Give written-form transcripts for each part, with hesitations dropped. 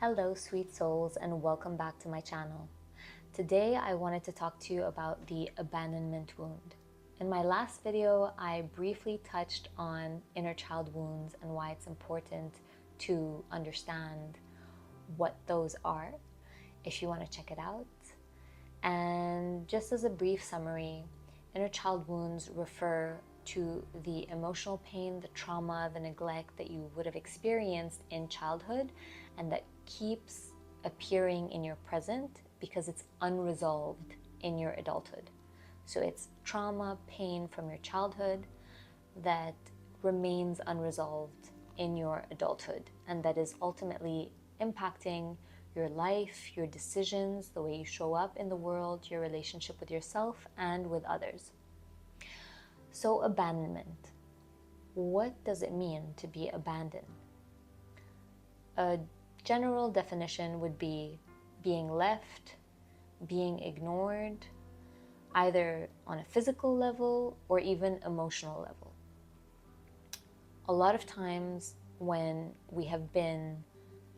Hello, sweet souls, and welcome back to my channel. Today, I wanted to talk to you about the abandonment wound. In my last video, I briefly touched on inner child wounds and why it's important to understand what those are, if you want to check it out. And just as a brief summary, inner child wounds refer to the emotional pain, the trauma, the neglect that you would have experienced in childhood and that keeps appearing in your present because it's unresolved in your adulthood. So it's trauma, pain from your childhood that remains unresolved in your adulthood and that is ultimately impacting your life, your decisions, the way you show up in the world, your relationship with yourself and with others. So abandonment. What does it mean to be abandoned? A general definition would be being left, being ignored, either on a physical level or even emotional level. A lot of times when we have been,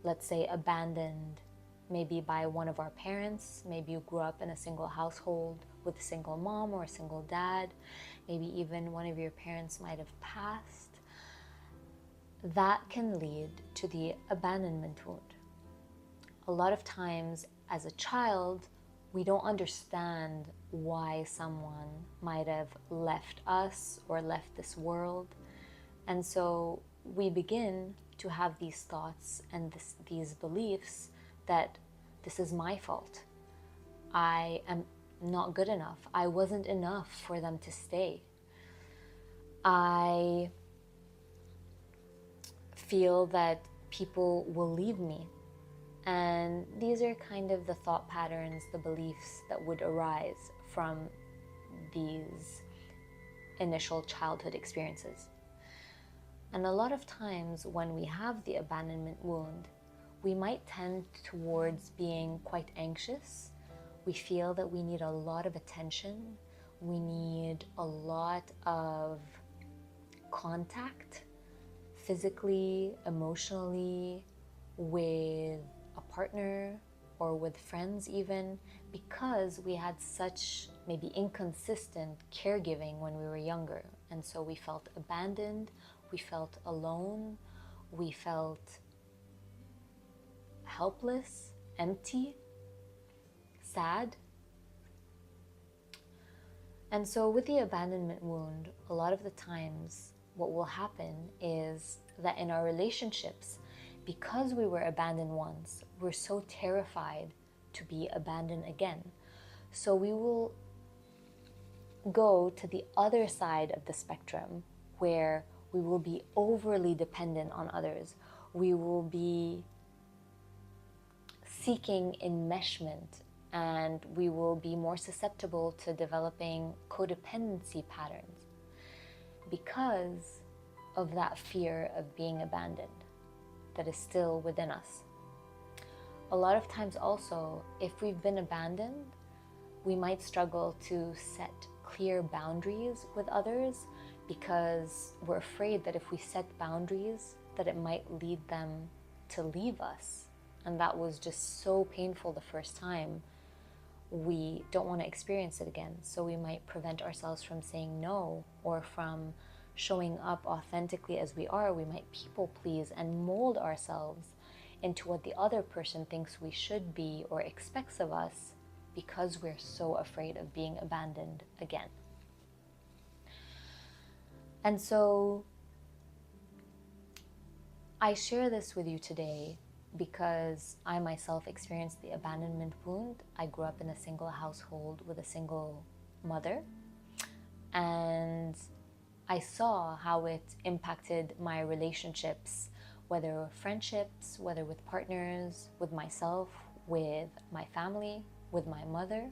let's say, abandoned, maybe by one of our parents, maybe you grew up in a single household with a single mom or a single dad, maybe even one of your parents might have passed, that can lead to the abandonment wound. A lot of times as a child, we don't understand why someone might have left us or left this world. And so we begin to have these thoughts and these beliefs that this is my fault. I am not good enough. I wasn't enough for them to stay. I feel that people will leave me. And these are kind of the thought patterns, the beliefs that would arise from these initial childhood experiences. And a lot of times when we have the abandonment wound, we might tend towards being quite anxious. We feel that we need a lot of attention. We need a lot of contact, physically, emotionally, with a partner or with friends even, because we had such maybe inconsistent caregiving when we were younger. And so we felt abandoned, we felt alone, we felt helpless, empty, sad. And so with the abandonment wound, a lot of the times what will happen is that in our relationships, because we were abandoned once, we're so terrified to be abandoned again. So we will go to the other side of the spectrum where we will be overly dependent on others. We will be seeking enmeshment, and we will be more susceptible to developing codependency patterns because of that fear of being abandoned that is still within us. A lot of times also, if we've been abandoned, we might struggle to set clear boundaries with others because we're afraid that if we set boundaries, that it might lead them to leave us. And that was just so painful the first time. We don't want to experience it again. So we might prevent ourselves from saying no or from showing up authentically as we are. We might people please and mold ourselves into what the other person thinks we should be or expects of us because we're so afraid of being abandoned again. And so I share this with you today because I myself experienced the abandonment wound. I grew up in a single household with a single mother, and I saw how it impacted my relationships, whether friendships, whether with partners, with myself, with my family, with my mother.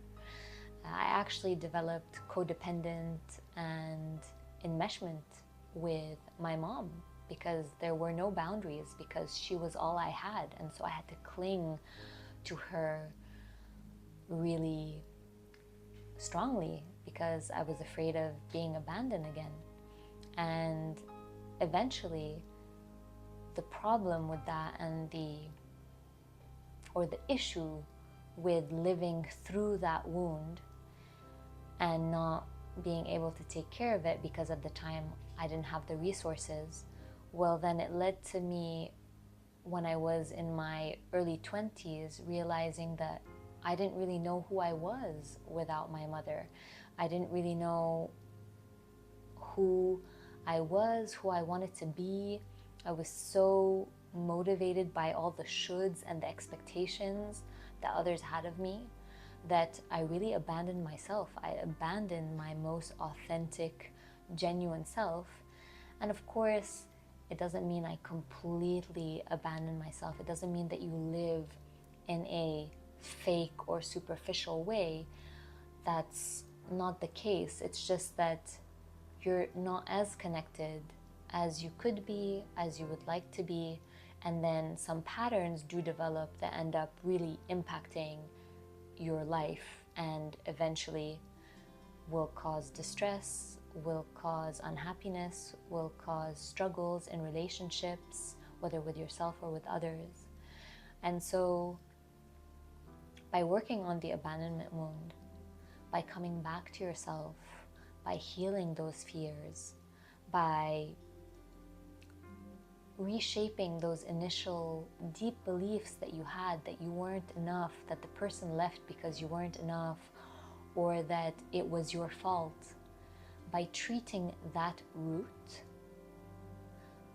I actually developed codependent and enmeshment with my mom because there were no boundaries, because she was all I had. And so I had to cling to her really strongly because I was afraid of being abandoned again. And eventually, the problem with that and the or the issue with living through that wound and not being able to take care of it because at the time I didn't have the resources, well, then it led to me, when I was in my early 20s, realizing that I didn't really know who I was without my mother. I didn't really know who I was, who I wanted to be. I was so motivated by all the shoulds and the expectations that others had of me that I really abandoned myself. I abandoned my most authentic, genuine self. And of course, it doesn't mean I completely abandon myself. It doesn't mean that you live in a fake or superficial way. That's not the case. It's just that you're not as connected as you could be, as you would like to be, and then some patterns do develop that end up really impacting your life and eventually will cause distress, will cause unhappiness, will cause struggles in relationships, whether with yourself or with others. And so by working on the abandonment wound, by coming back to yourself, by healing those fears, by reshaping those initial deep beliefs that you had, that you weren't enough, that the person left because you weren't enough, or that it was your fault, by treating that root,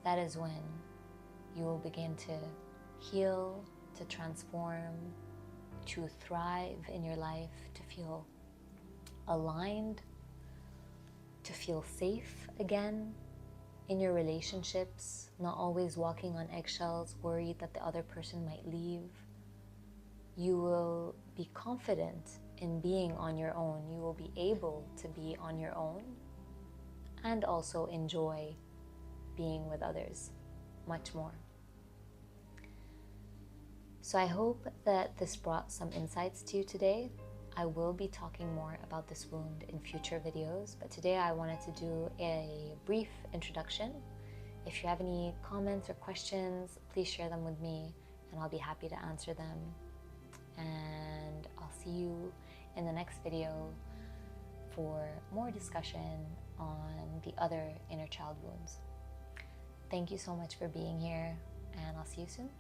that is when you will begin to heal, to transform, to thrive in your life, to feel aligned, to feel safe again in your relationships, not always walking on eggshells, worried that the other person might leave. You will be confident in being on your own. You will be able to be on your own and also enjoy being with others much more. So I hope that this brought some insights to you today. I will be talking more about this wound in future videos, but today I wanted to do a brief introduction. If you have any comments or questions, please share them with me and I'll be happy to answer them. And I'll see you in the next video for more discussion on the other inner child wounds. Thank you so much for being here, and I'll see you soon.